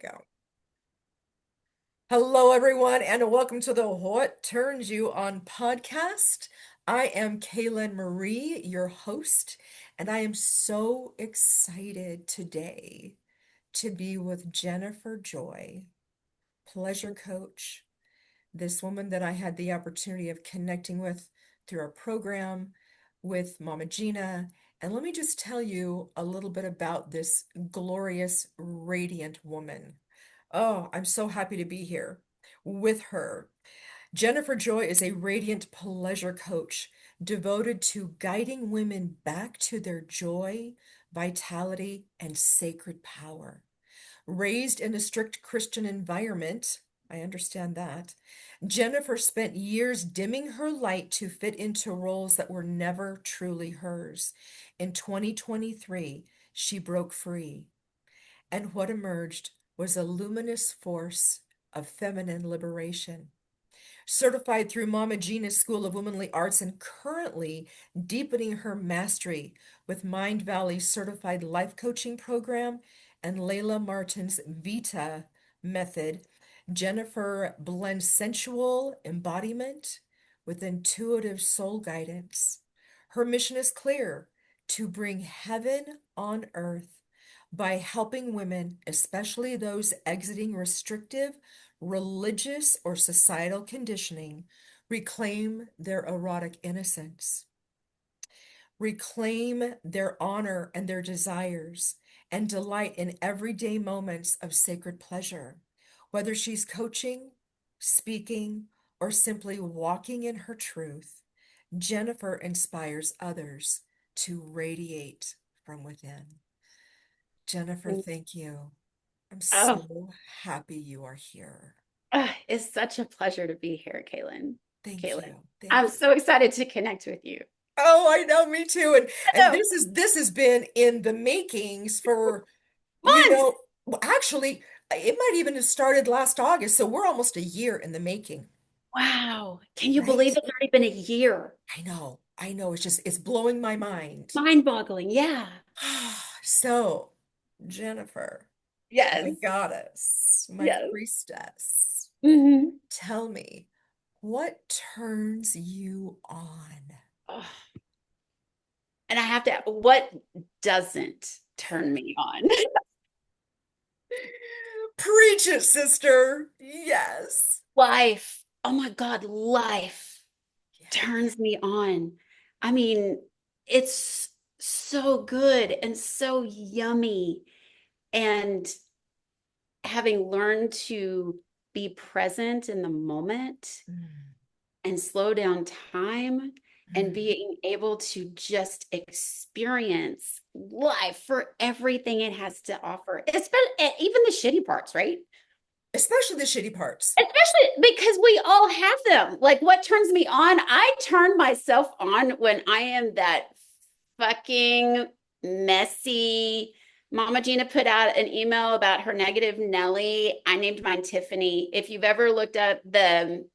go. Hello, everyone, and welcome to the What Turns You On podcast. I am Kaelen Marie, your host, and I am so excited today to be with Jennifer Joy, pleasure coach, this woman that I had the opportunity of connecting with through our program with Mama Gina. And let me just tell you a little bit about this glorious, radiant woman. Oh, I'm so happy to be here with her. Jennifer Joy is a radiant pleasure coach devoted to guiding women back to their joy, vitality, and sacred power. Raised in a strict Christian environment, I understand that. Jennifer spent years dimming her light to fit into roles that were never truly hers. In 2023, she broke free, and what emerged was a luminous force of feminine liberation. Certified through Mama Gina's School of Womanly Arts and currently deepening her mastery with Mind Valley's certified life coaching program and Layla Martin's Vita method, Jennifer blends sensual embodiment with intuitive soul guidance. Her mission is clear: to bring heaven on earth by helping women, especially those exiting restrictive religious or societal conditioning, reclaim their erotic innocence, reclaim their honor and their desires, and delight in everyday moments of sacred pleasure. Whether she's coaching, speaking, or simply walking in her truth, Jennifer inspires others to radiate from within. Jennifer, thank you. I'm Oh, so happy you are here. it's such a pleasure to be here, Kaylin. Thank Kaylin, you. Thank I'm you. so excited to connect with you. Oh, I know, me too. And No, this has been in the makings for, months. well, actually, it might even have started last August, so we're almost a year in the making, Wow. Can you believe right? it's already been a year? I know. It's blowing my mind. Mind-boggling. Yeah. So, Jennifer, my Yes. goddess, my Yes. priestess, hmm tell me, what turns you on? Oh, and I have to, what doesn't turn me on? Preach it, sister. Yes. Life. Oh my God, life Yeah. turns me on. I mean, it's so good and so yummy. And having learned to be present in the moment Mm, and slow down time and mm. being able to just experience life for everything it has to offer, especially even the shitty parts, right? Especially the shitty parts. Especially because we all have them. Like what turns me on? I turn myself on when I am that fucking messy. Mama Gina put out an email about her negative Nelly. I named mine Tiffany. If you've ever looked up the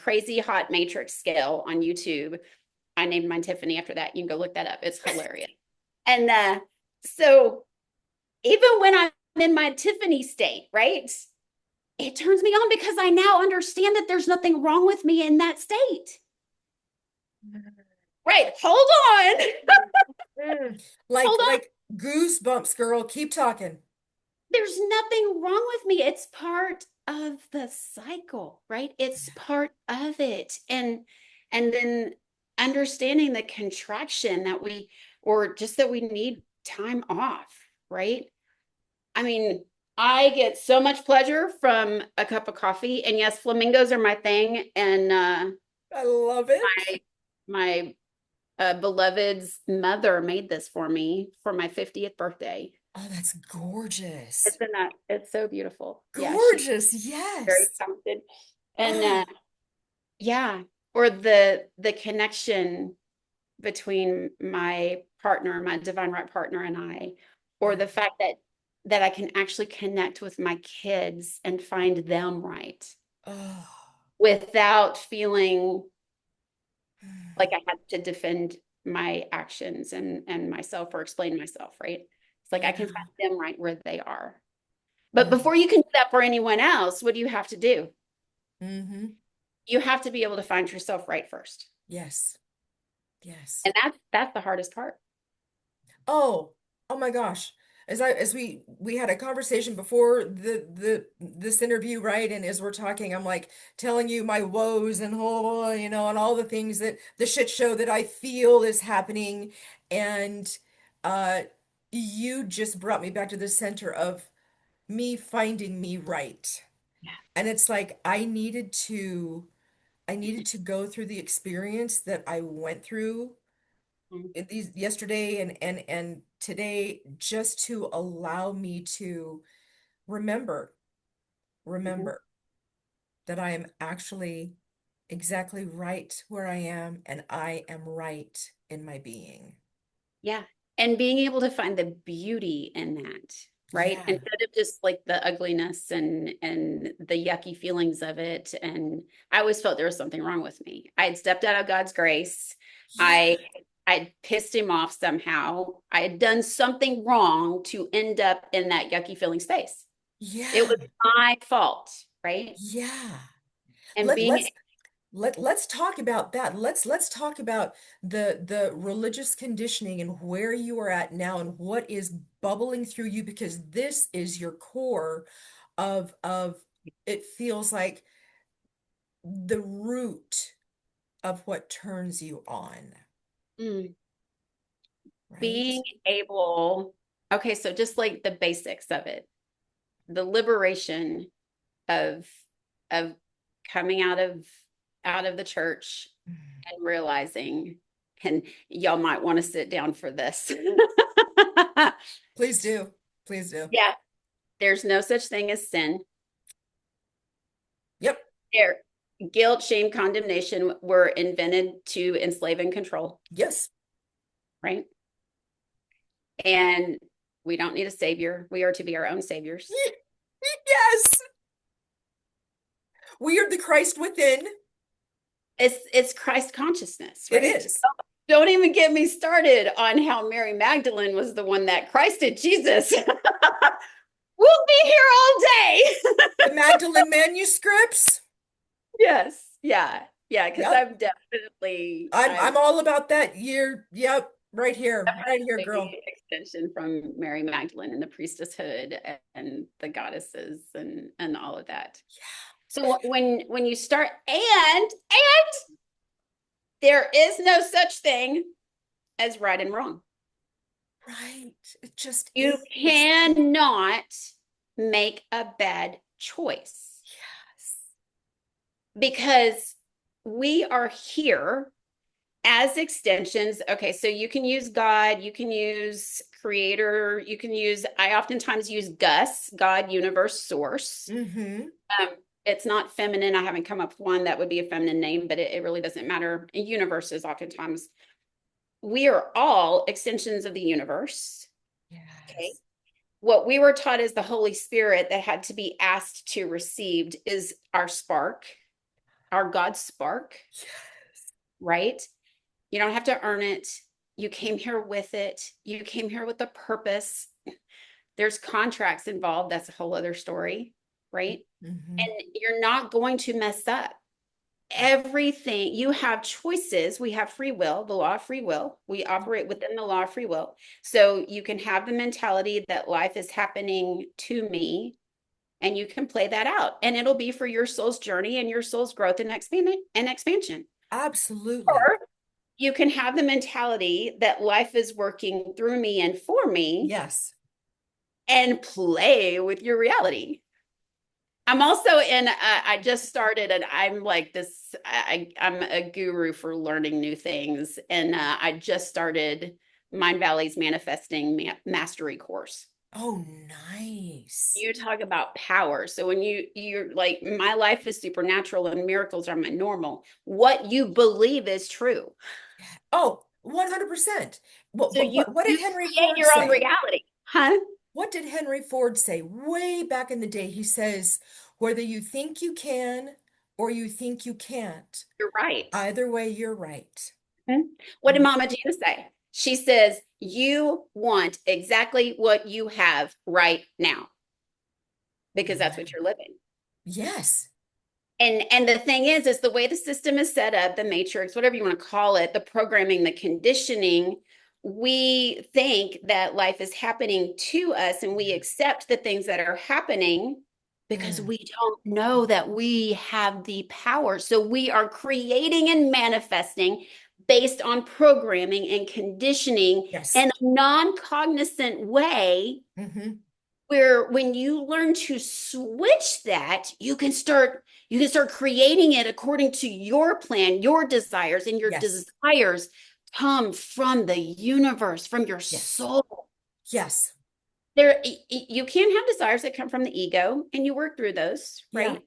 crazy hot matrix scale on YouTube, I named mine Tiffany after that. You can go look that up. It's hilarious. And so even when I'm in my Tiffany state, right? It turns me on because I now understand that there's nothing wrong with me in that state. Right. Hold on. Mm. Hold on. Like goosebumps, girl. Keep talking. There's nothing wrong with me. It's part of the cycle, right? It's part of it. And then understanding the contraction that we or just that we need time off, right? I mean, I get so much pleasure from a cup of coffee. And yes, flamingos are my thing. And I love it. my beloved's mother made this for me for my 50th birthday. Oh, that's gorgeous. It's so beautiful. Yeah, she's Gorgeous. very Yes. talented. And Oh, yeah, or the connection between my partner, my divine right partner and I, or yeah. the fact that I can actually connect with my kids and find them right Oh. without feeling like I had to defend my actions and myself or explain myself, right? It's like I can Yeah. find them right where they are. But before you can do that for anyone else, what do you have to do? Mm-hmm. You have to be able to find yourself right first. Yes. Yes. And that's the hardest part. Oh, oh my gosh. As we had a conversation before the this interview, right? And as we're talking, I'm like telling you my woes and oh, and all the things that the shit show that I feel is happening. And uh you just brought me back to the center of me finding me right. And it's like I needed to go through the experience that I went through these yesterday and today, just to allow me to remember Mhm. remember that I am actually exactly right where I am, and I am right in my being. Yeah. And being able to find the beauty in that, right? Yeah. Instead of just like the ugliness and the yucky feelings of it. And I always felt there was something wrong with me. I had stepped out of God's grace. Yeah. I I pissed him off somehow. I had done something wrong to end up in that yucky feeling space. It Yeah. was my fault, right? Yeah. And let being let's let's talk about that. Let's talk about the religious conditioning and where you are at now and what is bubbling through you, because this is your core of it feels like the root of what turns you on, mm, right? being able, okay, so just like the basics of it, the liberation of of coming out of the church and realizing, and y'all might want to sit down for this. Please do. Please do. Yeah, there's no such thing as sin. Yep. There, guilt, shame, condemnation were invented to enslave and control, Yes. right? And we don't need a savior. We are to be our own saviors. Yes. We are the Christ within. It's Christ consciousness, It right? is. Don't even get me started on how Mary Magdalene was the one that Christed Jesus. We'll be here all day. The Magdalene manuscripts. Yes. Yeah. Yeah. Because Yep. I'm definitely, I'm I'm all about that year. Yep. Right here, girl. definitely extension from Mary Magdalene and the priestesshood and the goddesses and all of that. So when you start and there is no such thing as right and wrong. Right. It just You is. cannot make a bad choice Yes. because we are here as extensions. Okay, so you can use God, you can use creator, you can use, I oftentimes use Gus, God, universe, source. Mm-hmm. Um, it's not feminine. I haven't come up with one that would be a feminine name, but it really doesn't matter. Universe is oftentimes, we are all extensions of the universe. Okay. Yes. What we were taught is the Holy Spirit that had to be asked to received is our spark, our God spark, Yes. right? You don't have to earn it. You came here with it. You came here with a purpose. There's contracts involved. That's a whole other story, right? Mm-hmm. And you're not going to mess up. Everything you have choices. We have free will, the law of free will. We operate within the law of free will. So you can have the mentality that life is happening to me, and you can play that out, and it'll be for your soul's journey and your soul's growth and expansion. Absolutely. Or you can have the mentality that life is working through me and for me Yes. and play with your reality. I'm also in, I just started and I'm like this, I'm a guru for learning new things. And I just started Mind Valley's Manifesting Mastery course. Oh, nice. You talk about power. So when you're like, my life is supernatural and miracles are my normal. What you believe is true. Oh, 100%. What, So what, you what what did you Henry create Ford your own say? reality, huh? What did Henry Ford say way back in the day? He says, whether you think you can or you think you can't, You're right. either way, you're right. Hmm. What did Mm. Mama Gina say? She says, you want exactly what you have right now. because that's Yeah. what you're living. Yes. And the thing is the way the system is set up, the matrix, whatever you want to call it, the programming, the conditioning, we think that life is happening to us and we accept the things that are happening because Mm. we don't know that we have the power. So we are creating and manifesting based on programming and conditioning Yes. in a non-cognizant way Hmm. where when you learn to switch that you can start creating it according to your plan, your desires, and your Yes. desires come from the universe, from your Yes. soul. Yes. There you can have desires that come from the ego and you work through those, Yeah. right?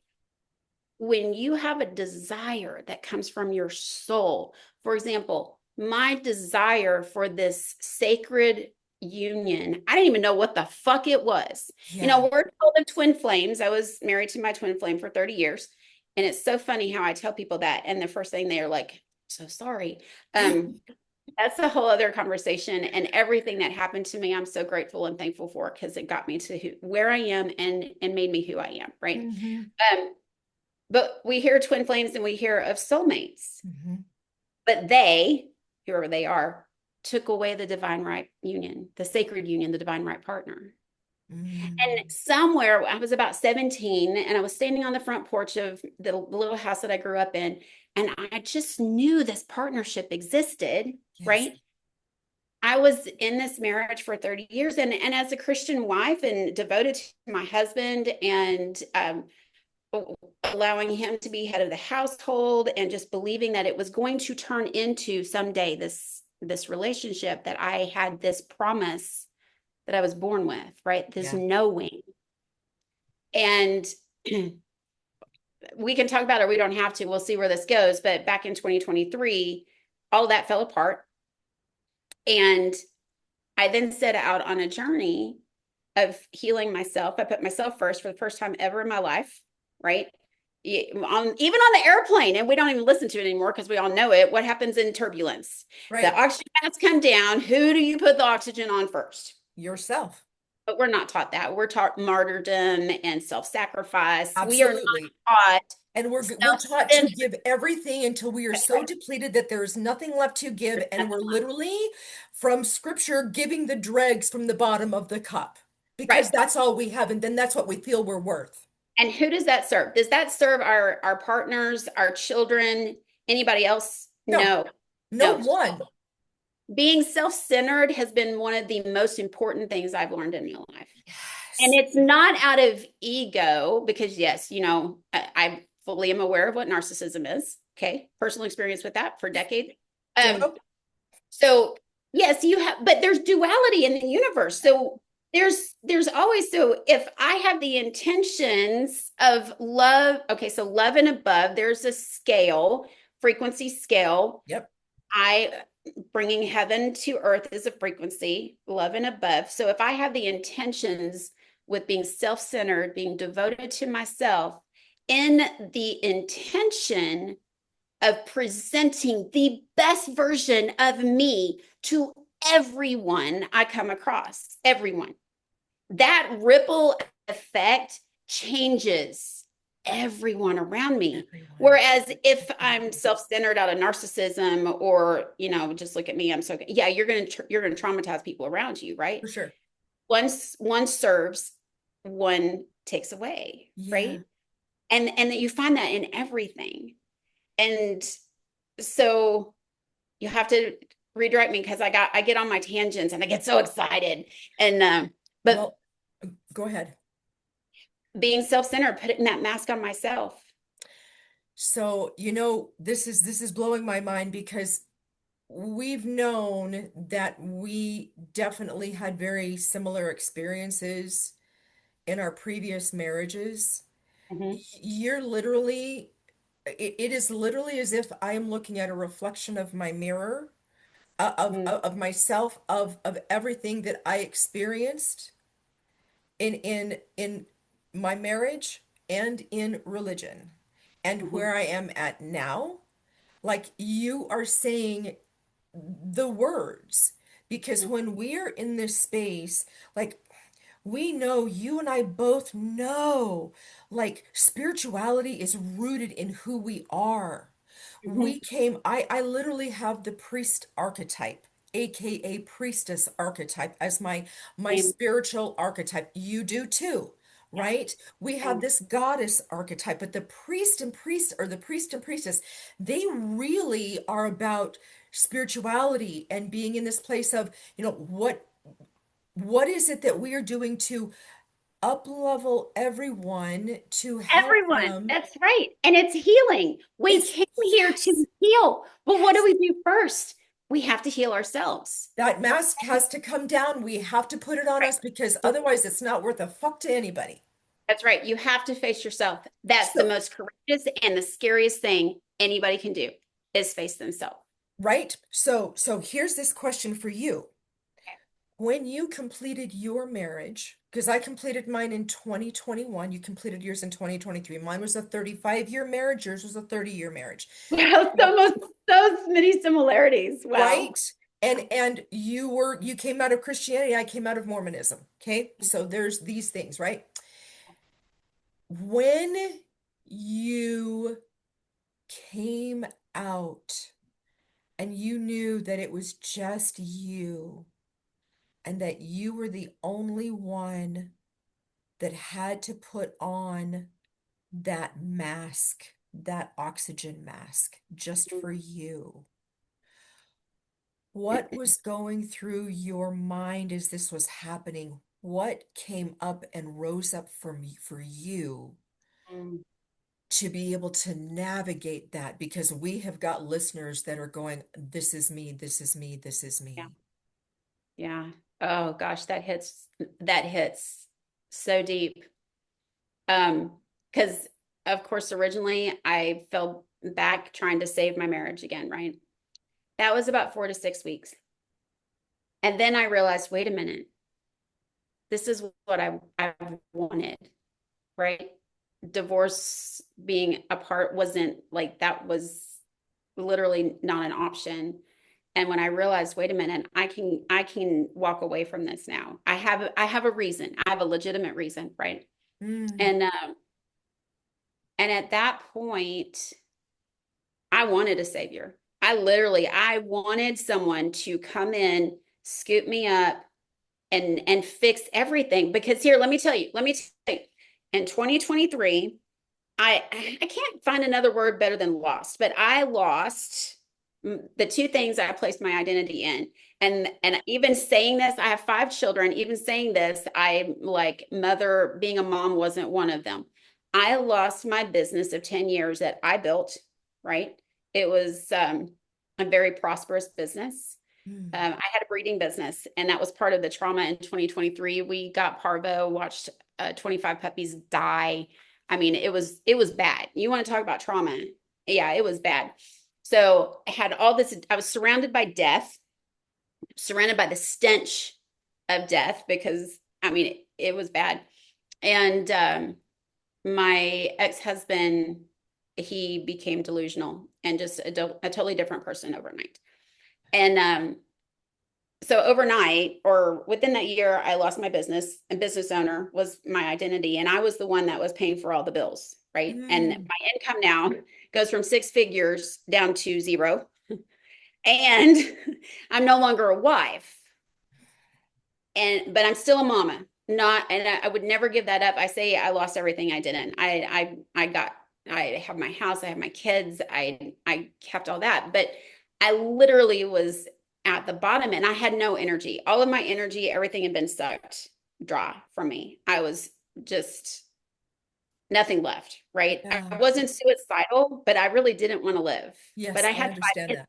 When you have a desire that comes from your soul, for example, my desire for this sacred union, I didn't even know what the fuck it was. Yeah. We're called the twin flames. I was married to my twin flame for 30 years. And it's so funny how I tell people that. And the first thing they're like, so sorry. Um, that's a whole other conversation. And everything that happened to me, I'm so grateful and thankful for because it got me to where I am and made me who I am, right? Hmm. Um, but we hear twin flames and we hear of soulmates, Hmm. but they, whoever they are, took away the divine right union, the sacred union, the divine right partner. And Mm. somewhere I was about 17 and I was standing on the front porch of the little house that I grew up in. And I just knew this partnership existed, Yes. right? I was in this marriage for 30 years and as a Christian wife and devoted to my husband and allowing him to be head of the household and just believing that it was going to turn into someday this relationship that I had this promise that I was born with, right? This Yeah. knowing. And we can talk about it, we don't have to. We'll see where this goes, but back in 2023, all that fell apart and I then set out on a journey of healing myself. I put myself first for the first time ever in my life, right? Even on the airplane, and we don't even listen to it anymore because we all know it. What happens in turbulence? The Right. oxygen masks come down. Who do you put the oxygen on first? Yourself. But we're not taught that. We're taught martyrdom and self-sacrifice. We are not Absolutely. taught And we're taught to self-centered. give everything until we are so depleted that there is nothing left to give. And we're literally, from scripture, giving the dregs from the bottom of the cup because Right. that's all we have. And then that's what we feel we're worth. And who does that serve? Does that serve our partners, our children, anybody else? No, No. no No. one. Being self-centered has been one of the most important things I've learned in my life. And Yes. it's not out of ego, because yes, I fully am aware of what narcissism is. Okay. Personal experience with that for decades. Um, Ditto. so yes, you have, but there's duality in the universe. So there's always, so if I have the intentions of love, okay, so love and above, there's a scale, frequency scale. Yep. I bringing heaven to earth is a frequency, love and above. So if I have the intentions with being self-centered, being devoted to myself, in the intention of presenting the best version of me to everyone I come across, everyone, that ripple effect changes everyone around me. Everyone. Whereas if I'm self-centered out of narcissism or, just look at me, I'm so, yeah, you're going to traumatize people around you, right? For sure. One serves, one takes away, Yeah. right? And that you find that in everything. And so you have to redirect me because I get on my tangents and I get so excited. And but Well, go ahead. being self-centered, putting that mask on myself. So, this is blowing my mind because we've known that we definitely had very similar experiences in our previous marriages. Mhm, You're literally, it is literally as if I am looking at a reflection of my mirror, mhm, of myself, of everything that I experienced in my marriage and in religion and mhm, where I am at now. Like you are saying the words because mhm, when we are in this space, like we know, you and I both know, like spirituality is rooted in who we are. Mhm. I literally have the priest archetype, aka priestess archetype, as my Same. spiritual archetype. You do too, Yeah. right? We have Same. this goddess archetype, but the priest and priestess, they really are about spirituality and being in this place of, what is it that we are doing to up level everyone to help Everyone. them? That's right. And it's healing. We It's came here yes, to heal. But what do yes. we do first? We have to heal ourselves. That mask has to come down. We have to put it on us because Right. otherwise it's not worth a fuck to anybody. That's right. You have to face yourself. That's the So, most courageous and the scariest thing anybody can do is face themselves. right? So here's this question for you. When you completed your marriage, because I completed mine in 2021, you completed yours in 2023. Mine was a 35-year marriage, yours was a 30-year marriage. Wow, So, so many similarities. Wow. right? And you came out of Christianity, I came out of Mormonism. Okay? So there's these things, right? When you came out and you knew that it was just you and that you were the only one that had to put on that mask, that oxygen mask, just for you. What was going through your mind as this was happening? What came up and rose up for me, for you Mm, to be able to navigate that? Because we have got listeners that are going, this is me, this is me, this is yeah. me. Yeah. Oh gosh, that hits so deep. Because of course originally I fell back trying to save my marriage again, right? That was about 4 to 6 weeks. And then I realized, wait a minute, this is what I wanted, right? Divorce being apart wasn't like that was literally not an option. And when I realized, wait a minute, I can walk away from this now. I have a reason. I have a legitimate reason, right? Mm, And at that point, I wanted a savior. I wanted someone to come in, scoop me up, and fix everything. Because here, let me tell you, in 2023, I can't find another word better than lost, but I lost the two things I placed my identity in. And even saying this, I have 5 children. Even saying this, I like mother being a mom wasn't one of them. I lost my business of 10 years that I built, right? It was a very prosperous business. mm. I had a breeding business, and that was part of the trauma in 2023. We got parvo, watched 25 puppies die. I mean, it was bad. You want to talk about trauma? Yeah, it was bad. So I had all this. I was surrounded by death, surrounded by the stench of death because I mean it was bad. And my ex-husband, he became delusional and just a totally different person overnight. And so overnight or within that year, I lost my business, and business owner was my identity. And I was the one that was paying for all the bills, right? And Mm. my income now goes from 6 figures down to zero. And I'm no longer a wife. But I'm still a mama. Not, and I would never give that up. I say I lost everything I didn't. I have my house, I have my kids, I kept all that. But I literally was at the bottom and I had no energy. All of my energy, everything had been sucked dry from me. I was just nothing left, right? I Yeah. wasn't suicidal, but I really didn't want to live. But Yes, I I had five understand kids, that.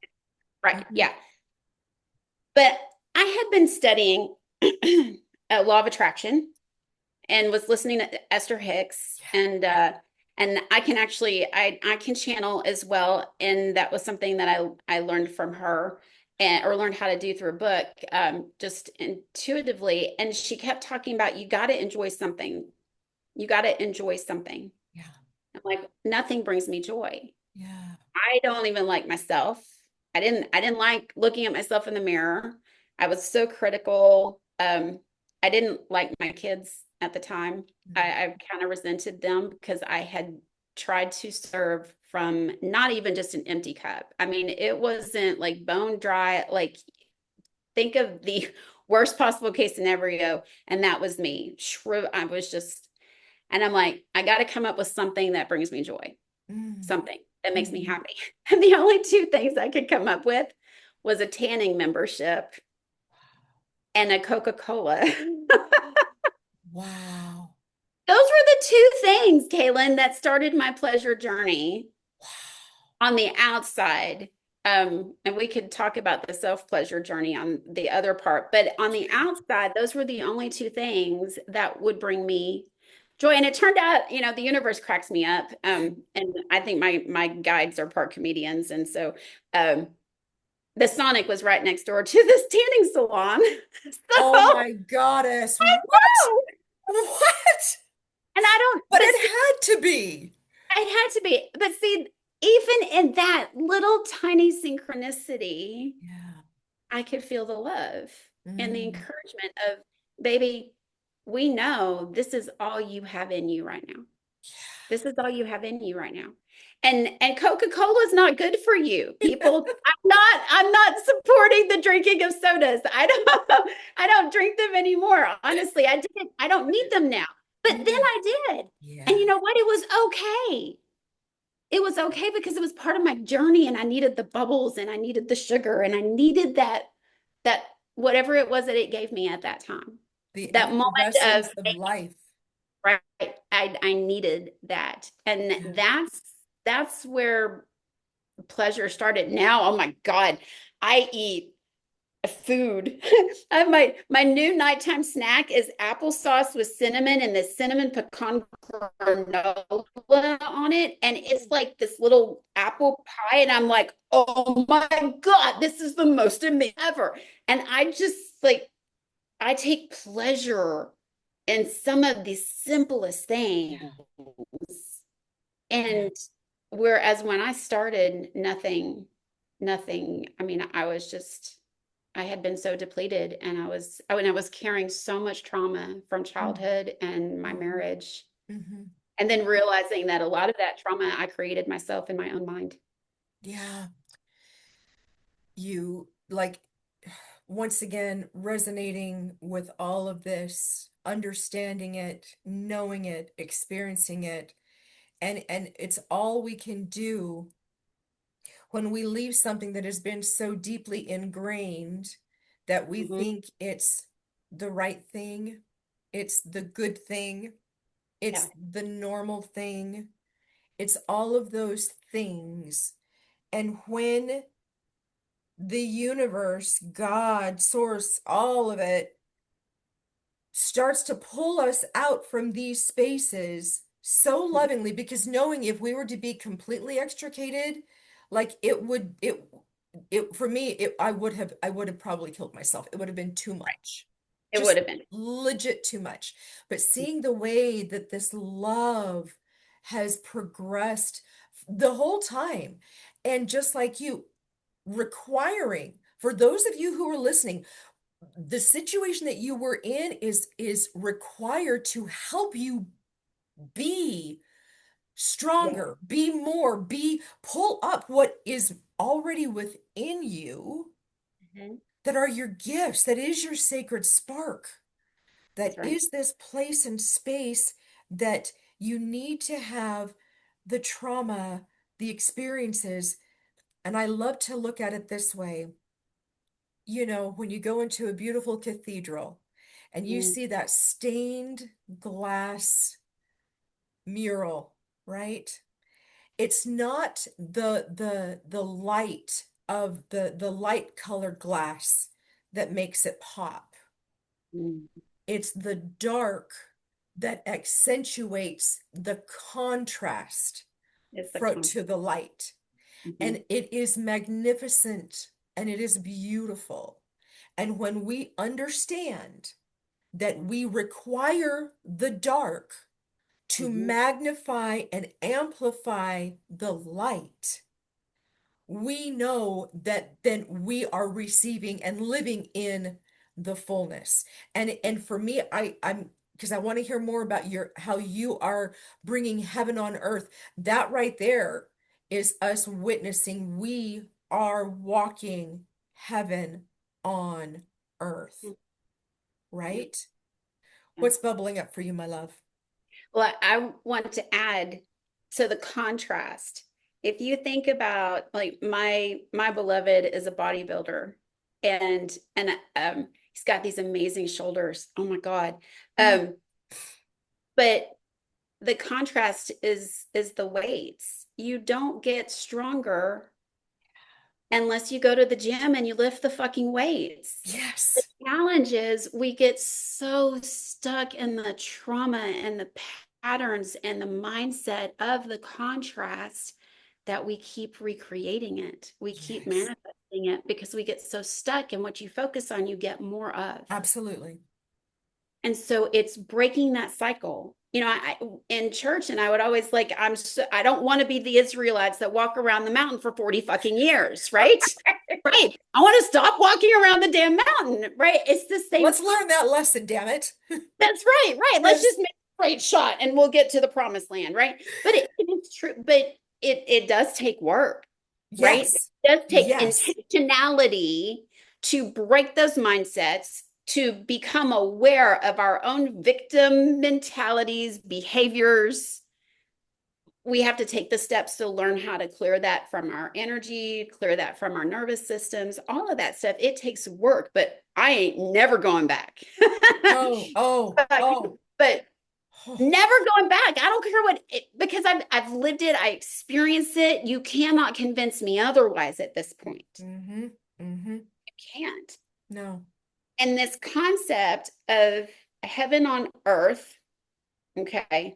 right? Hmm. Yeah. But I had been studying law of attraction and was listening to Esther Hicks, and I can actually I can channel as well, and that was something that I learned from her and or learned how to do through a book, just intuitively. And she kept talking about you got to enjoy something. You got to enjoy something. Yeah. I'm like, nothing brings me joy. Yeah. I don't even like myself. I didn't like looking at myself in the mirror. I was so critical. I didn't like my kids at the time. Mm. I kind of resented them because I had tried to serve from not even just an empty cup. I mean, it wasn't like bone dry, like think of the worst possible case scenario, and that was me. I was just, and I'm like, I got to come up with something that brings me joy, Mm. something that makes me Mhm. happy. And the only two things I could come up with was a tanning membership and a Coca-Cola. Wow. Those were the two things, Kaylin, that started my pleasure journey Wow. on the outside. And we could talk about the self-pleasure journey on the other part, but on the outside, those were the only two things that would bring me joy. And it turned out, the universe cracks me up. And I think my guides are part comedians. And so the Sonic was right next door to this tanning salon. Oh So my goddess. I What? know. What? And I don't, But but it see, had to be. it had to be. But see, even in that little tiny synchronicity, Yeah. I could feel the love and the Mm. encouragement of, baby, we know this is all you have in you right now. This is all you have in you right now. And Coca-Cola is not good for you. People, I'm not supporting the drinking of sodas. I don't drink them anymore. Honestly, I don't need them now. But then Yeah. I did. And Yeah. you know what? It was okay. It was okay because it was part of my journey and I needed the bubbles and I needed the sugar and I needed that whatever it was that it gave me at that time. The That moment of effervescence of life. right, I needed that. And Yeah. that's where pleasure started. Now, oh my God, I eat food. I have my new nighttime snack is applesauce with cinnamon and the cinnamon pecan granola on it. And it's like this little apple pie. And I'm like, oh my God, this is the most amazing ever. And I just like, I take pleasure in some of the simplest things. Yeah. Yeah. And whereas when I started, nothing, I mean, I had been so depleted and I was carrying so much trauma from childhood and my Mm-hmm. marriage. Mm-hmm. And then realizing that a lot of that trauma I created myself in my own mind. Yeah. You like once again resonating with all of this, understanding it, knowing it, experiencing it, and it's all we can do when we leave something that has been so deeply ingrained that we Mhm. think it's the right thing, it's the good thing, Yeah. it's the normal thing, it's all of those things. And when the universe, God, source, all of it starts to pull us out from these spaces so Mhm. lovingly, because knowing if we were to be completely extricated, like it for me, I would have probably killed myself. It would have been too much. It would Just have been. legit too much. But seeing the way that this love has progressed the whole time, and just like you, requiring for those of you who are listening, the situation that you were in is required to help you be Yeah. stronger, be more, be pull up what is already within you, Mhm. that are your gifts, that is your sacred spark, That's that right. is this place and space that you need to have the trauma, the experiences. And I love to look at it this way. When you go into a beautiful cathedral and you Mm. see that stained glass mural, right? It's not the light of the light colored glass that makes it pop. Mm. It's the dark that accentuates the contrast It's the to the contrast. light. Mhm. And it is magnificent and it is beautiful. And when we understand that we require the dark to Mhm. magnify and amplify the light, we know that then we are receiving and living in the fullness. And for me, I'm because I want to hear more about your how you are bringing heaven on earth. That right there is us witnessing we are walking heaven on earth, Yeah. right? Yeah. What's bubbling up for you, my love? Well, I want to add to the contrast. If you think about like my beloved is a bodybuilder and he's got these amazing shoulders. Oh my God. Mm, Um, but the contrast is the weights. You don't get stronger unless you go to the gym and you lift the fucking weights. The yes, challenge is we get so stuck in the trauma and the patterns and the mindset of the contrast that we keep recreating it. We keep yes, manifesting it because we get so stuck in what you focus on, you get more of. absolutely. And so it's breaking that cycle. You know, in church, and I would always like, I don't want to be the Israelites that walk around the mountain for 40 fucking years, right? Right. I want to stop walking around the damn mountain, right? It's the same. Let's learn that lesson, damn it. That's right, right. Let's Yes, just make a straight shot and we'll get to the promised land, right? But it is true, but it does take work, right? yes, It does take yes, intentionality to break those mindsets, to become aware of our own victim mentalities, behaviors. We have to take the steps to learn how to clear that from our energy, clear that from our nervous systems, all of that stuff. It takes work, but I ain't never going back. oh, oh, but, oh, but oh. never going back. I don't care what it, because I've lived it, I experienced it. You cannot convince me otherwise at this point. Mm-hmm, mm-hmm. You can't. No. And this concept of heaven on earth, okay,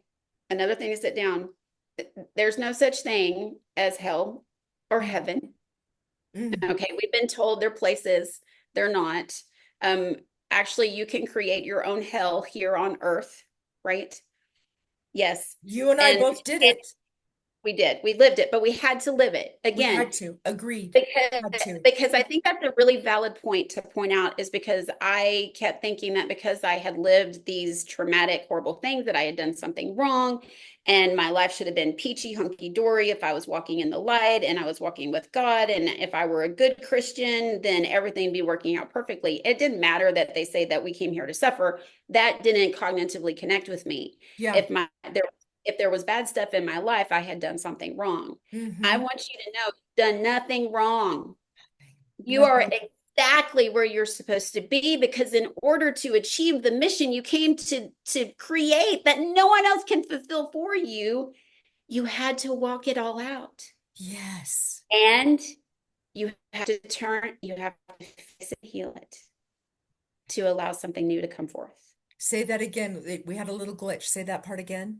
another thing to sit down. There's no such thing as hell or Mm, heaven. mm. Okay, we've been told they're places, they're not. Um, Actually, you can create your own hell here on earth, right? Yes. You and I And both did it, it. we did. We lived it, but we had to live it. We Again, had to. Agreed. because Had to. because I think that's a really valid point to point out is because I kept thinking that because I had lived these traumatic, horrible things that I had done something wrong and my life should have been peachy, hunky dory if I was walking in the light and I was walking with God. And if I were a good Christian, then everything would be working out perfectly. It didn't matter that they say that we came here to suffer. That didn't cognitively connect with me. Yeah. If my there if there was bad stuff in my life, I had done something wrong. I Mm-hmm. want you to know you've done nothing wrong. You are Nothing. exactly where you're supposed to be because in order to achieve the mission you came to create that no one else can fulfill for you, you had to walk it all out. Yes. And you have to face it, heal it to allow something new to come forth. Say that again. We had a little glitch. Say that part again.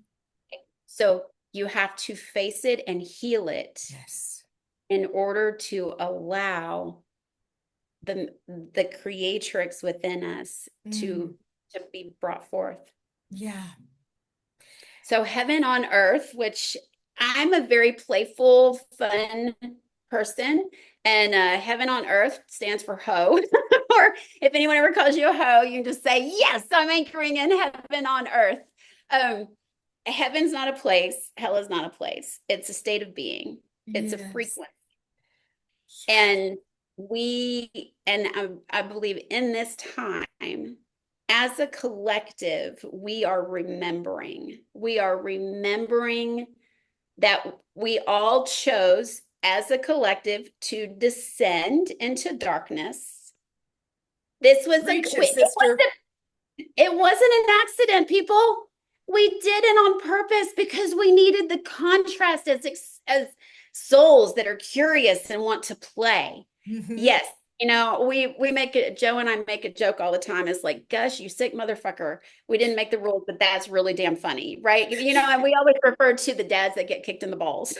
So you have to face it and heal it Yes. in order to allow the creatrix within us Mm. to be brought forth. Yeah. So heaven on earth, which I'm a very playful, fun person, and heaven on earth stands for ho. Or if anyone ever calls you a ho, you can just say, "Yes, I'm anchoring in heaven on earth." Um, Heaven's not a place. Hell is not a place. It's a state of being. It's a Yes. frequency. Yeah. And I believe in this time, as a collective, we are remembering. We are remembering that we all chose as a collective to descend into darkness. This was Preach it, sister. it wasn't an accident, people. We did it on purpose because we needed the contrast as souls that are curious and want to play. Mm-hmm. Yes, you know, we make it. Joe and I make a joke all the time. It's like, "Gosh, you sick motherfucker! We didn't make the rules, but that's really damn funny, right?" You know, and we always refer to the dads that get kicked in the balls.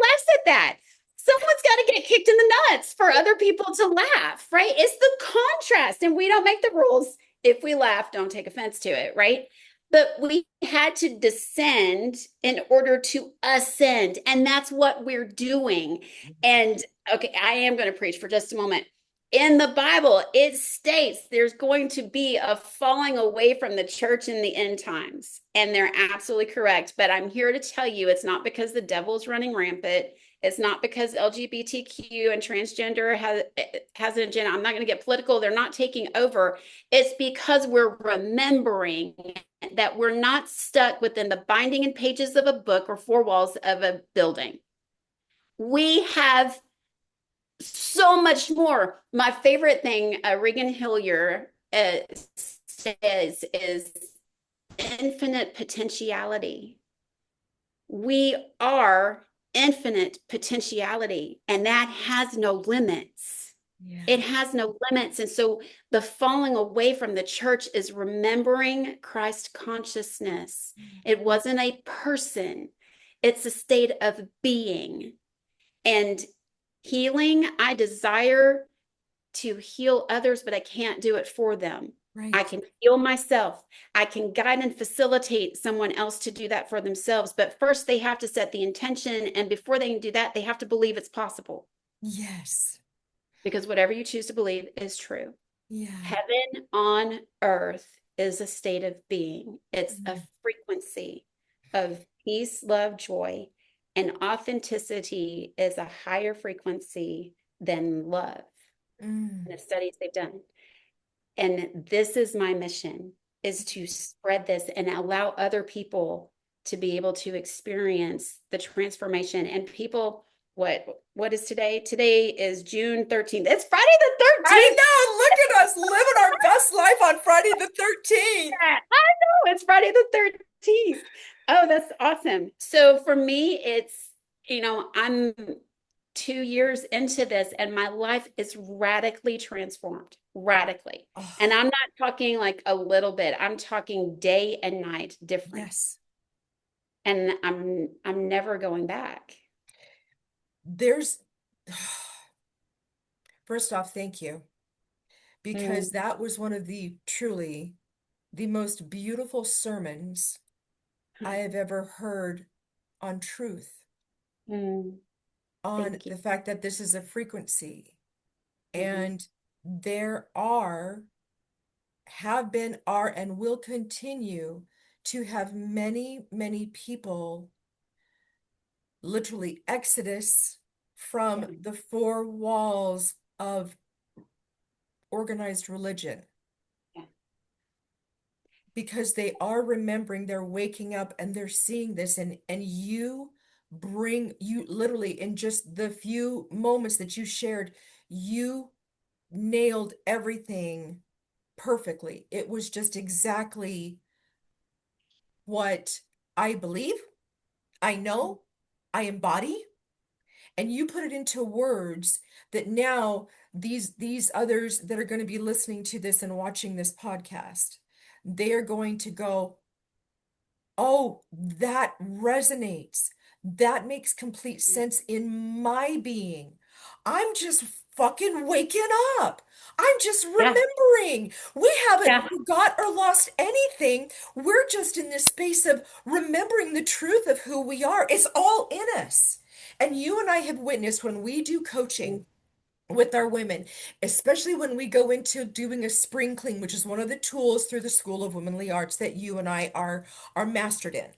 Laughs at that. Someone's got to get kicked in the nuts for other people to laugh, right? It's the contrast, and we don't make the rules. If we laugh, don't take offense to it, right? But we had to descend in order to ascend, and that's what we're doing. And okay, I am going to preach for just a moment. In the Bible, it states there's going to be a falling away from the church in the end times. And they're absolutely correct. But I'm here to tell you it's not because the devil's running rampant. It's not because LGBTQ and transgender has an agenda. I'm not going to get political. They're not taking over. It's because we're remembering that we're not stuck within the binding and pages of a book or four walls of a building. We have so much more. My favorite thing Regan Hillier says is infinite potentiality. We are infinite potentiality, and that has no limits. Yeah. It has no limits. And so the falling away from the church is remembering Christ consciousness. It wasn't a person, it's a state of being. And healing, I desire to heal others, but I can't do it for them. I Right. can heal myself. I can guide and facilitate someone else to do that for themselves. But first, they have to set the intention. And before they can do that, they have to believe it's possible. Yes. Because whatever you choose to believe is true. Yeah. Heaven on earth is a state of being, it's a Mm. frequency of peace, love, joy, and authenticity is a higher frequency than love in Mm. the studies they've done. And this is my mission, is to spread this and allow other people to be able to experience the transformation. And people, what is today? Today is June 13th. It's Friday the I 13th. know. Look at us living our best life on Friday the 13th. I know it's Friday the 13th. Oh, that's awesome. So for me, I'm 2 years into this and my life is radically transformed, radically. And Oh, I'm not talking like a little bit. I'm talking day and night difference. yes. And I'm never going back. There's, first off, thank you, Mm, because that was one of the truly the most beautiful sermons I have ever heard on truth, mm, on thank you. the fact that this is a frequency. Mhm. And there are, have been, are, and will continue to have many, many people literally exodus Yeah, from the four walls of organized religion yeah, because they are remembering, they're waking up and they're seeing this, and you literally in just the few moments that you shared, you nailed everything perfectly. It was just exactly what I believe, I know, I embody, and you put it into words that now these others that are going to be listening to this and watching this podcast, they are going to go, "Oh, that resonates. That makes complete yeah, sense in my being. I'm just fucking waking up. I'm just yeah, remembering. We haven't yeah. forgot or lost anything. We're just in this space of remembering the truth of who we are. It's all in us." And you and I have witnessed when we do Mm, coaching with our women, especially when we go into doing a spring clean, which is one of the tools through the School of Womanly Arts that you and I are mastered in.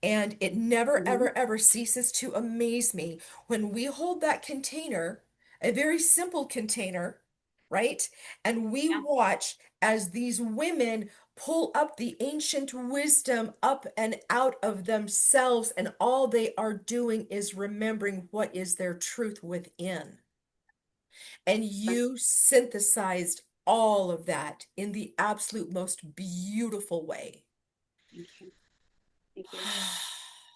And it never, mhm. ever, ever ceases to amaze me when we hold that container, a very simple container, right? And we Yeah, watch as these women pull up the ancient wisdom up and out of themselves, and all they are doing is remembering what is their truth within. And you synthesized all of that in the absolute most beautiful way. thank you. Thank you.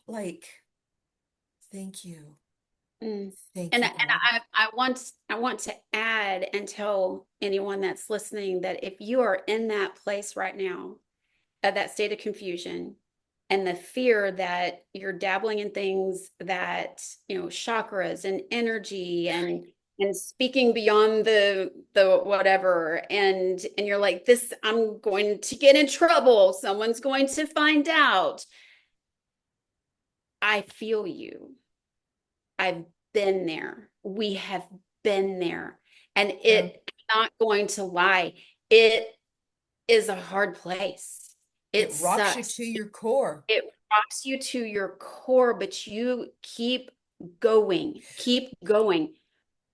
Like, thank you. Mm. Thank And you, God. I want to add and tell anyone that's listening that if you are in that place right now, that state of confusion and the fear that you're dabbling in things that, chakras and energy and speaking beyond the whatever, and you're like, this, I'm going to get in trouble, someone's going to find out. I feel you. I've been there. We have been there. And Yeah. not going to lie. It is a hard place. It It rocks you sucks. to your core. It rocks you to your core, but you keep going, keep going.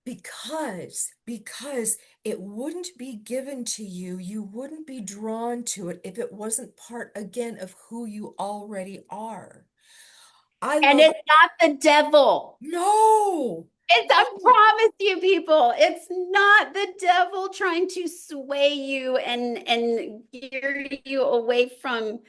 Because it wouldn't be given to you, you wouldn't be drawn to it if it wasn't part again of who you already are. I And love it's not the devil. no, I no. promise you, people, it's not the devil trying to sway you and gear you away from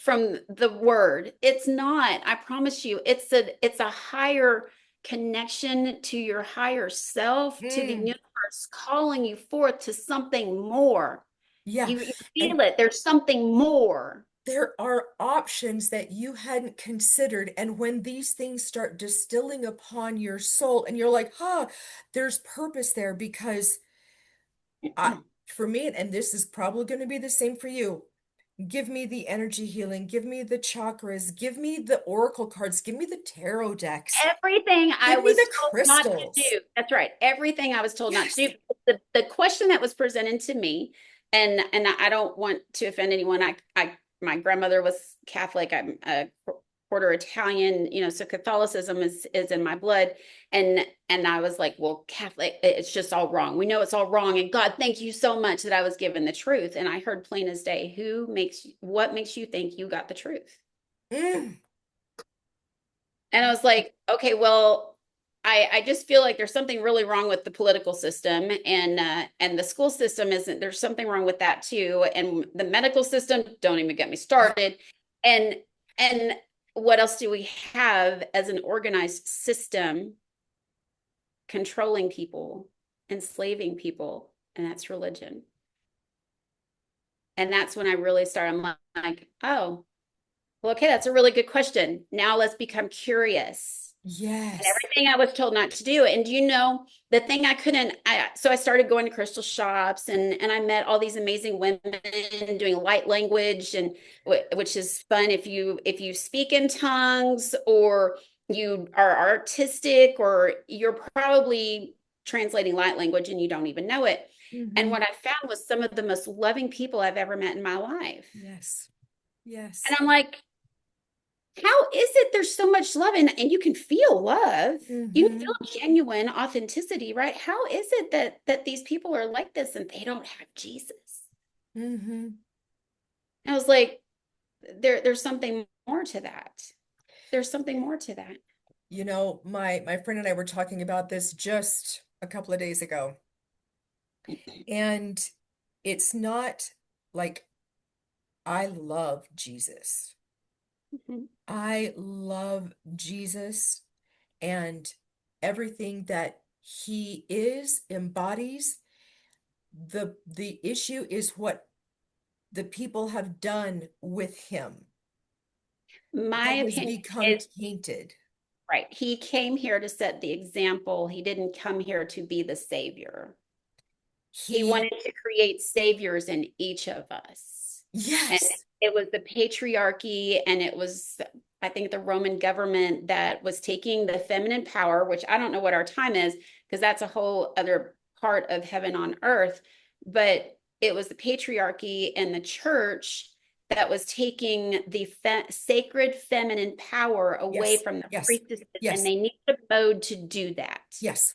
the word. It's not. I promise you. It's a higher connection to your higher self, to the Mm, universe calling you forth to something more. yeah. You And feel it. There's something more. there are options that you hadn't considered. And when these things start distilling upon your soul, and you're like, huh, there's purpose there because I, for me, and this is probably going to be the same for you. Give me the energy healing, give me the chakras, give me the oracle cards, give me the tarot decks, Everything I give me was the told not to crystals. do. That's right. Everything I was told not to Yes. do. The question that was presented to me, and I don't want to offend anyone. I my grandmother was Catholic. I'm a quarter Italian, so Catholicism is in my blood. And I was like, well, Catholic, it's just all wrong. We know it's all wrong. And God, thank you so much that I was given the truth. And I heard plain as day, what makes you think you got the truth? Mm. And I was like, okay, well, I just feel like there's something really wrong with the political system and the school system isn't, there's something wrong with that too. And the medical system, don't even get me started. And and what else do we have as an organized system controlling people, enslaving people? And that's religion. And that's when I really started, I'm like, oh, well, okay, that's a really good question. Now let's become curious and Yes. everything I was told not to do. And do you know the thing I couldn't? So I started going to crystal shops and I met all these amazing women doing light language and which is fun if you speak in tongues or you are artistic or you're probably translating light language and you don't even know it. And Hmm. what I found was some of the most loving people I've ever met in my life. Yes. And Yes. I'm like, how is it there's so much love and you can feel love, you can Hmm. feel genuine authenticity, right? How is it that these people are like this and they don't have Jesus? Hmm. And I was like, there's something more to that. There's something more to that. My friend and I were talking about this just a couple of days ago, and it's not like I love Jesus. Mhm. I love Jesus and everything that he is, embodies. The issue is what the people have done with him My that has opinion become is tainted. right. He came here to set the example. He didn't come here to be the savior. He He, wanted to create saviors in each of us. And yes. it was the patriarchy and it was, I think, the Roman government that was taking the feminine power, which I don't know what our time is, because that's a whole other part of heaven on earth. But it was the patriarchy and the church that was taking the sacred feminine power away Yes. from the Yes. priestesses, and Yes. they needed a mode to do that. Yes.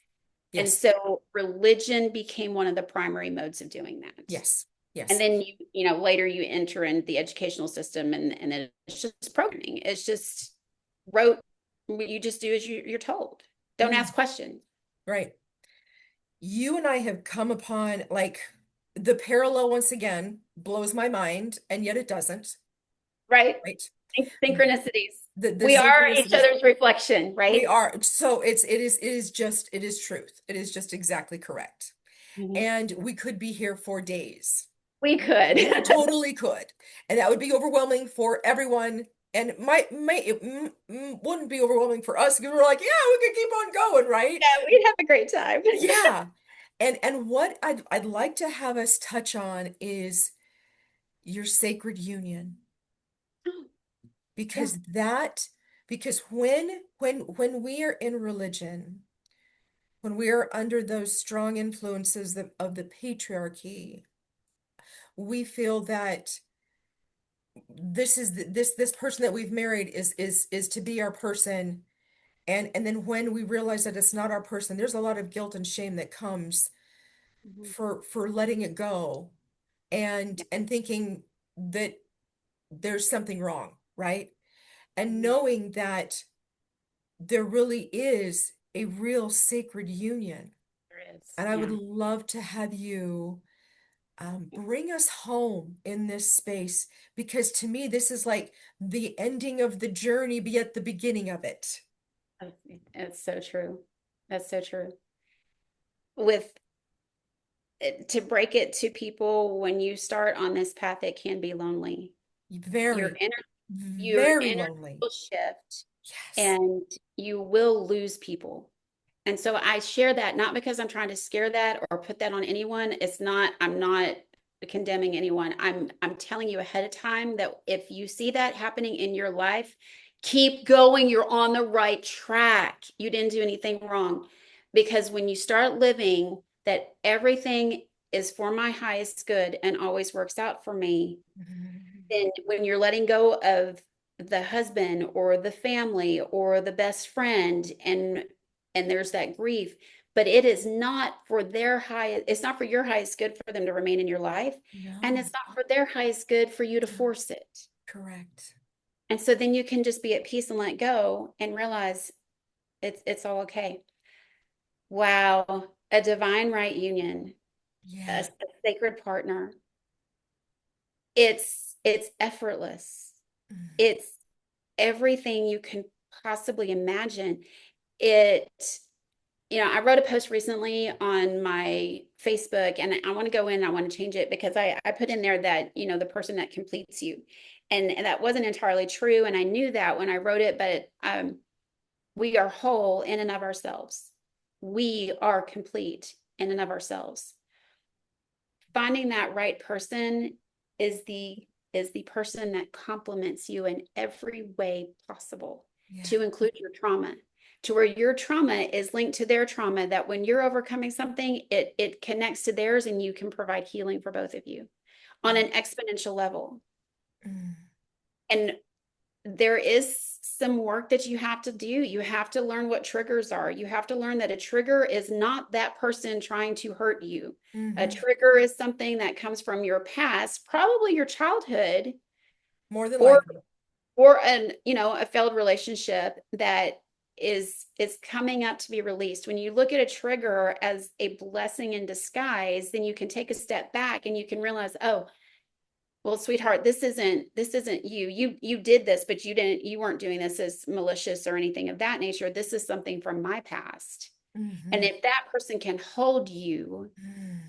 And Yes. so religion became one of the primary modes of doing that. Yes. And Yes. then later you enter in the educational system and then it's just programming. It's just wrote what you just do as you're told. Don't Mm, ask questions. right. You and I have come upon like the parallel once again blows my mind, and yet it doesn't, Right? right? Synchronicities. The We are each synchronicities other's reflection, we right? are so it is truth. It is just exactly correct. Mhm. And we could be here for days. We could. We totally could. And that would be overwhelming for everyone. And wouldn't be overwhelming for us because we're like, yeah, we could keep on going, right? Yeah, we'd have a great time. Yeah. And what I'd like to have us touch on is your sacred union Yeah. because that because when we are in religion, When we are under those strong influences of the patriarchy, we feel that this person that we've married is to be our person. And then when we realize that it's not our person, there's a lot of guilt and shame that comes Mhm. for letting it go Yeah. and thinking that there's something wrong, right? And Mhm. knowing that there really is a real sacred union. There is. And I would Yeah. love to have you bring us home in this space because to me, this is like the ending of the journey, be at the beginning of it. It's so true. That's so true. With to break it to people, when you start on this path, it can be lonely. Your Very, inner your very energy lonely. will shift Yes. and you will lose people. And so I share that not because I'm trying to scare that or put that on anyone. It's not, I'm not condemning anyone. I'm telling you ahead of time that if you see that happening in your life, keep going. You're on the right track. You didn't do anything wrong. Because when you start living that everything is for my highest good and always works out for me, Mhm. then when you're letting go of the husband or the family or the best friend and there's that grief, but it is not for their high, it's not for your highest good for them to remain in your life, and No, it's not for their highest good for you to force it. correct. And so then you can just be at peace and let go and realize it's all okay. Wow, a divine right union, Yeah. a sacred partner. It's effortless. Mm. It's everything you can possibly imagine. It, I wrote a post recently on my Facebook and I want to go in and I want to change it because I put in there that, the person that completes you. And that wasn't entirely true. And I knew that when I wrote it, but we are whole in and of ourselves. We are complete in and of ourselves. Finding that right person is the person that complements you in every way possible, Yeah. to include your trauma, to where your trauma is linked to their trauma, that when you're overcoming something, it connects to theirs and you can provide healing for both of you on an exponential level. Mm. And there is some work that you have to do. You have to learn what triggers are. You have to learn that a trigger is not that person trying to hurt you. A Hmm. trigger is something that comes from your past, probably your childhood, More than or likely. a failed relationship that is coming up to be released. When you look at a trigger as a blessing in disguise, then you can take a step back and you can realize, oh, well, sweetheart, this isn't you. You did this, but you weren't doing this as malicious or anything of that nature. This is something from my past. And Hmm. if that person can hold you Mm.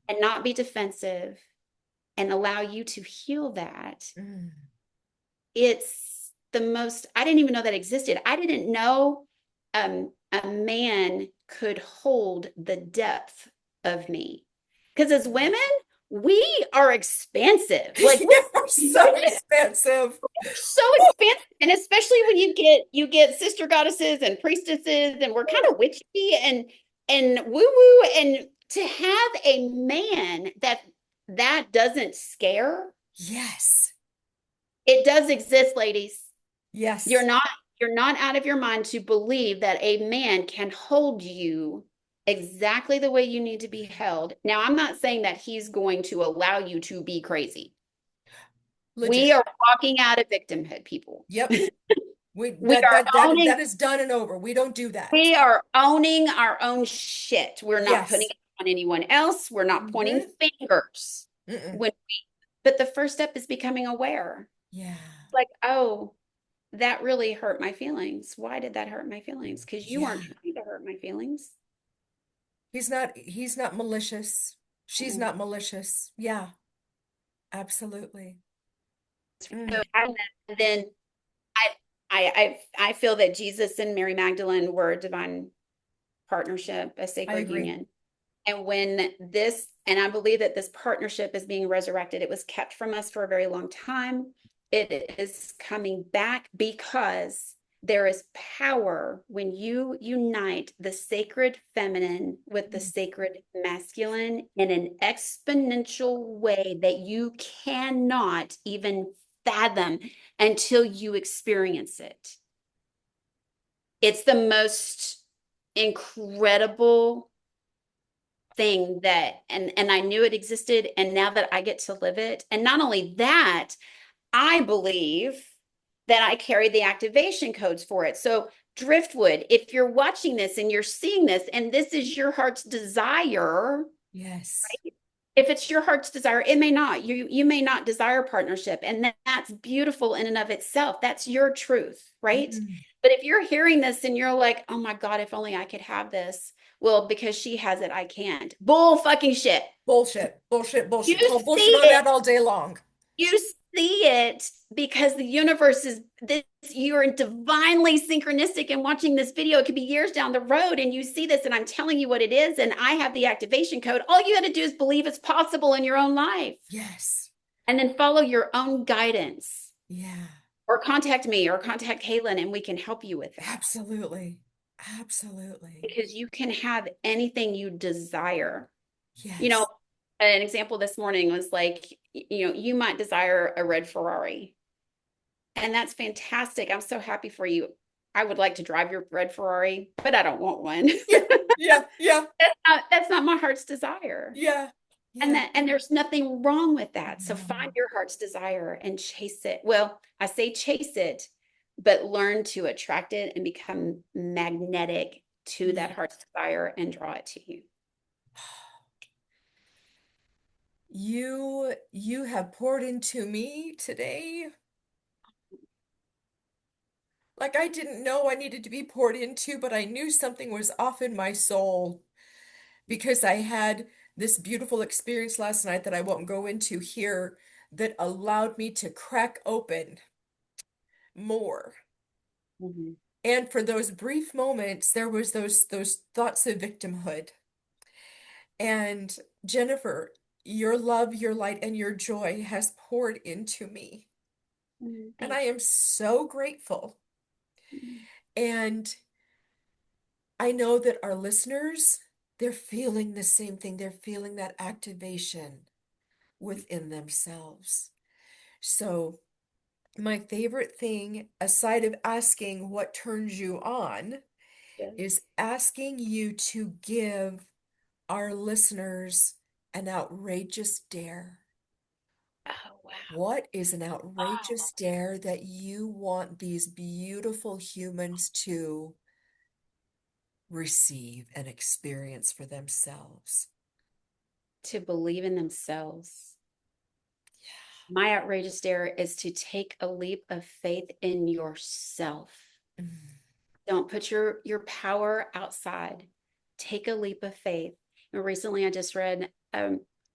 and not be defensive and allow you to heal that, Mm. it's the most, I didn't even know that existed. I didn't know a man could hold the depth of me. Because as women, we are expansive. Like Yeah, we're so expensive. so expansive, and especially when you get sister goddesses and priestesses, and we're kind Woo. of witchy and woo woo, and to have a man that doesn't scare, Yes. it does exist, ladies. You're Yes. not you're not out of your mind to believe that a man can hold you exactly the way you need to be held. Now, I'm not saying that he's going to allow you to be crazy. We Legit. are walking out of victimhood, people. Yep. We We that are that that owning that is done and over. We don't do that. we are owning our own shit. We're not putting Yes. it on anyone else. We're not pointing Hmm. fingers. Mm-mm. When but the first step is becoming aware. Yeah. Like, oh, that really hurt my feelings. Why did that hurt my feelings? Because you Yeah. weren't trying to hurt my feelings. He's not malicious. She's Mm. not malicious. Yeah, absolutely. So, Mm. and then I, I feel that Jesus and Mary Magdalene were a divine partnership, a I sacred agree. union. And and I believe that this partnership is being resurrected. It was kept from us for a very long time. It is coming back because There is power when you unite the sacred feminine with the Mm. sacred masculine in an exponential way that you cannot even fathom until you experience it. It's the most incredible thing that and I knew it existed, and now that I get to live it. And not only that, I believe that I carry the activation codes for it. So, Driftwood, if you're watching this and you're seeing this and this is your heart's desire, Yes. if it's your heart's desire, it may not. You may not desire partnership, and that's beautiful in and of itself. That's your truth, right? Mm. But if you're hearing this and you're like, "Oh my God, if only I could have this." Well, because she has it, I can't. Bull fucking shit. Bullshit, bullshit, You bullshit. Call bullshit see on it. that all day long. You see it because the universe is this. You're divinely synchronistic in watching this video. It could be years down the road, and you see this, and I'm telling you what it is, and I have the activation code. All you got to do is believe it's possible in your own life, Yes. and then follow your own guidance, Yeah. or contact me, or contact Kaelen, and we can help you with that Absolutely. Absolutely. because you can have anything you desire. You know, Yes. an example this morning was like, you might desire a red Ferrari. And that's fantastic. I'm so happy for you. I would like to drive your red Ferrari, but I don't want one. Yeah. Yeah. Yeah. That's not my heart's desire. Yeah. And Yeah. that, and there's nothing wrong with that. So find No. your heart's desire and chase it. Well, I say chase it, but learn to attract it and become magnetic to that Yeah. heart's desire and draw it to you. You have poured into me today. Like I didn't know I needed to be poured into, but I knew something was off in my soul because I had this beautiful experience last night that I won't go into here that allowed me to crack open more. Mhm. And for those brief moments, there was those thoughts of victimhood. And Jennifer, your love, your light, and your joy has poured into me. And I Thank am so grateful. you. And I know that our listeners, they're feeling the same thing. They're feeling that activation within themselves. So, my favorite thing, aside of asking what turns you on, Yes. is asking you to give our listeners an outrageous dare. Oh, wow. What is an outrageous dare that you want these beautiful humans to receive and experience for themselves? To believe in themselves. My outrageous dare is to take a leap of faith in yourself. Mm. Don't put your power outside. Take a leap of faith. And recently I just read,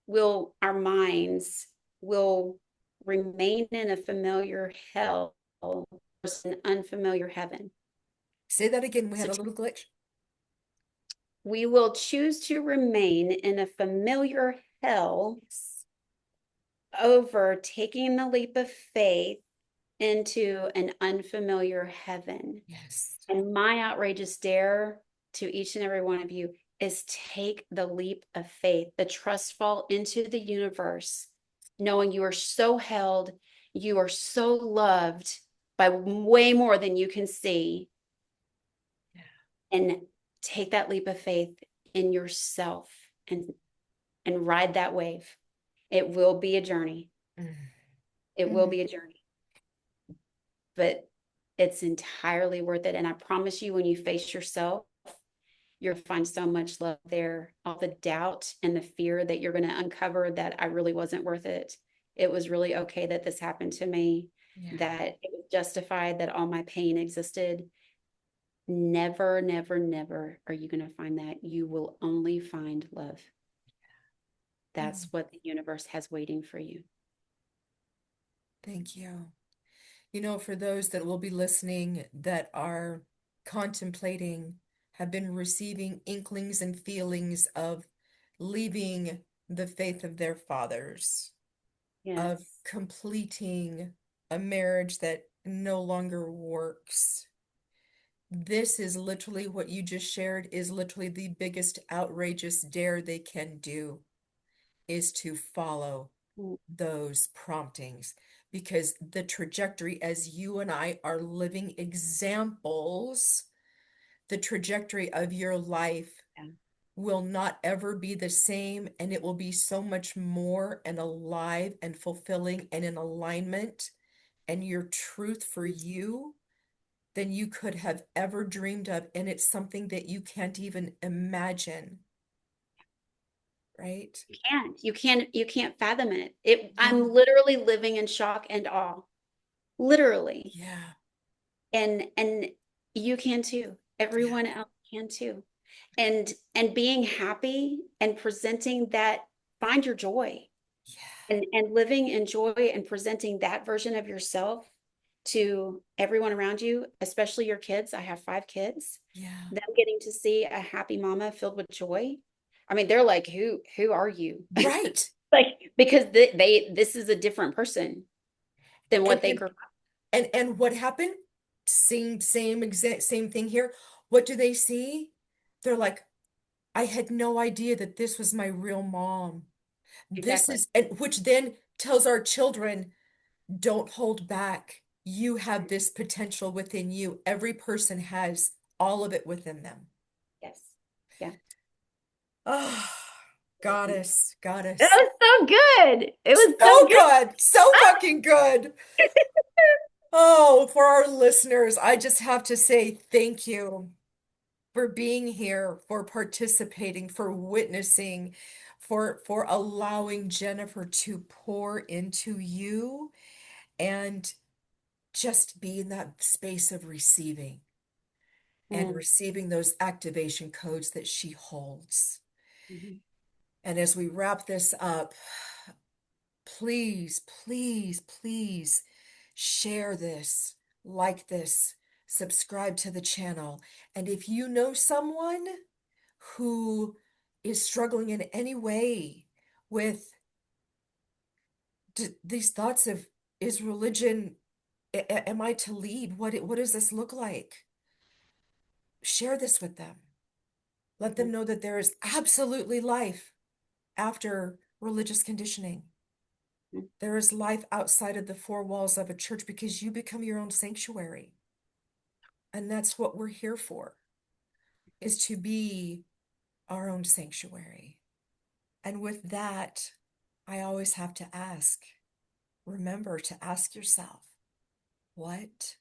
will our minds will remain in a familiar hell versus an unfamiliar heaven. Say that again. We had So a little glitch. we will choose to remain in a familiar hell Yes. over taking the leap of faith into an unfamiliar heaven. Yes. And my outrageous dare to each and every one of you is take the leap of faith, the trust fall into the universe, knowing you are so held, you are so loved by way more than you can see, Yeah. and take that leap of faith in yourself and ride that wave. It will be a journey. Mm. It will Mm. be a journey, but it's entirely worth it. And I promise you, when you face yourself, you'll find so much love there. All the doubt and the fear that you're going to uncover that I really wasn't worth it. It was really okay that this happened to me, Yeah. that it was justified, that all my pain existed. Never, never, never are you going to find that. You will only find love. Mm. That's what the universe has waiting for you. Thank you. You know, for those that will be listening that are contemplating, have been receiving inklings and feelings of leaving the faith of their fathers, of Yes. completing a marriage that no longer works, this is literally what you just shared is literally the biggest outrageous dare they can do is to follow Mm, those promptings because the trajectory, as you and I are living examples, the trajectory of your life yeah. will not ever be the same, and it will be so much more and alive and fulfilling and in alignment and your truth for you than you could have ever dreamed of. And it's something that you can't even imagine, right? You can't fathom it. I'm No. literally living in shock and awe. Literally. Yeah. And you can too. Yeah. Everyone else can too. And being happy and presenting that, find your joy Yeah. and living in joy and presenting that version of yourself to everyone around you, especially your kids. I have 5 kids. Yeah. Them getting to see a happy mama filled with joy. I mean, they're like, who are you? Right. Like, because this is a different person than And what they and grew up. and what happened? Same exact same thing here. What do they see? They're like, I had no idea that this was my real mom. This Exactly. is, and which then tells our children, don't hold back. You have this potential within you. Every person has all of it within them. Yes. Yeah. Oh, goddess, It goddess. was so good. It was so So good. good. So fucking good. Oh, for our listeners, I just have to say thank you for being here, for participating, for witnessing, for allowing Jennifer to pour into you and just be in that space of receiving and Mm, receiving those activation codes that she holds. mhm, And as we wrap this up, please, please, please share this, like this, subscribe to the channel. And if you know someone who is struggling in any way with these thoughts of, is religion, am I to lead? What does this look like? Share this with them. Let them mhm, know that there is absolutely life after religious conditioning. mhm. There is life outside of the four walls of a church because you become your own sanctuary. And that's what we're here for, is to be our own sanctuary. And with that, I always have to ask, remember to ask yourself, what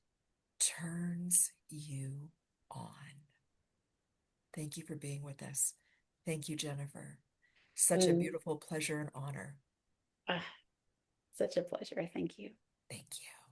turns you on? Thank you for being with us. Thank you, Jennifer. Such a Mm. beautiful pleasure and honor. Ah, such a pleasure. Thank you. Thank you.